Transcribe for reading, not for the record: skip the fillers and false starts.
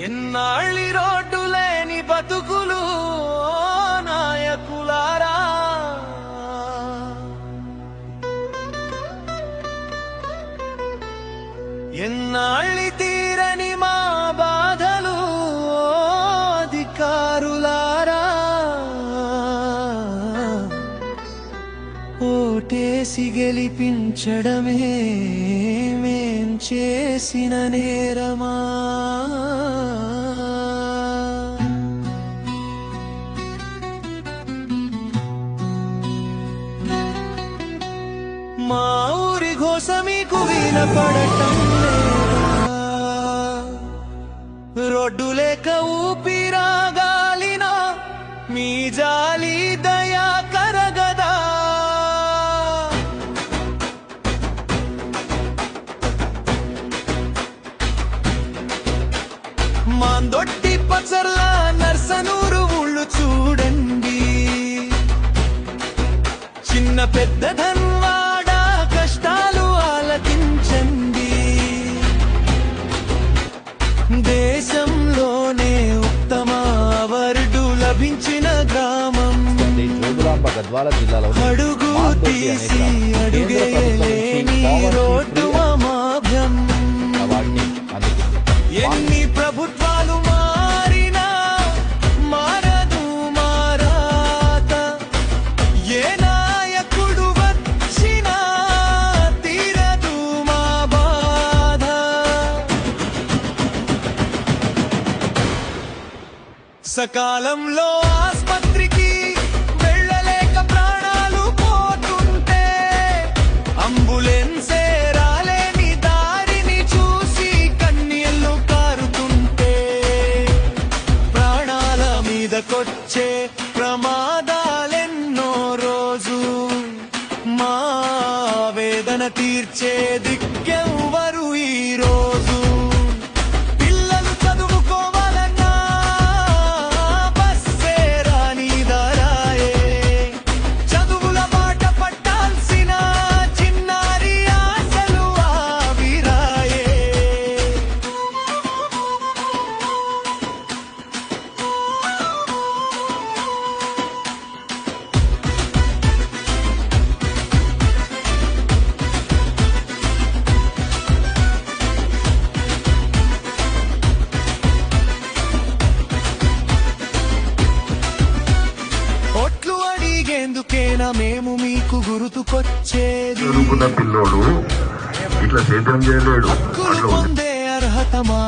ఎన్నాళ్ళి road లేని బతుకులు నాయకులారా, ఎన్నాళ్ళి తీరని మా బాధలు అధికారులారా, ఓటేసి గెలిపించడమే మేం చేసిన నేరమా? మా ఊరి ఘోష మీకు వినపడటం లేదా? రోడ్డు లేక ఊపిరాగాలినా మీ జాలి దయా కరగదా? మాందొట్టి పచ్చర్ల నర్సనూరు ఊళ్ళు చూడండి, చిన్న పెద్ద ధన్వాడ కష్టాలు ఆలకించండి. దేశంలోనే ఉత్తమ అవార్డు లభించిన గ్రామం, గద్వాల జిల్లాలో అడుగు తీసి అడుగేయలేని రోడ్డు మాభ్యం. ఎన్ని ప్రభుత్వాలు మారినా మారదు మారాత, ఏ నాయకుడు వచ్చినా తీరదు మా బాధ. సకాలంలో ఆస్పత్రికి వెళ్ళలేక ప్రాణాలు పోతుంటే, అంబులెన్సే రాలేని దారిని చూసి కన్నీళ్లు కారుతుంటే, ప్రాణాల మీదకొచ్చే ప్రమాదాలెన్నో రోజు మా వేదన తీర్చే దిక్కెవ్వరు ఈ రోజు. పిల్లలు చదువుకోవాలన్నా బస్సే రాని దారాయే, చదువుల బాట పట్టాల్సిన చిన్నారి ఆశలు ఆవిరాయే. ఓట్లు అడిగేందుకేనా మేము మీకు గుర్తుకొచ్చేది? చదువుకున్న పిల్లోడు ఇట్లా సేద్యం చేయలేడు. హక్కులు పొందే అర్హత మా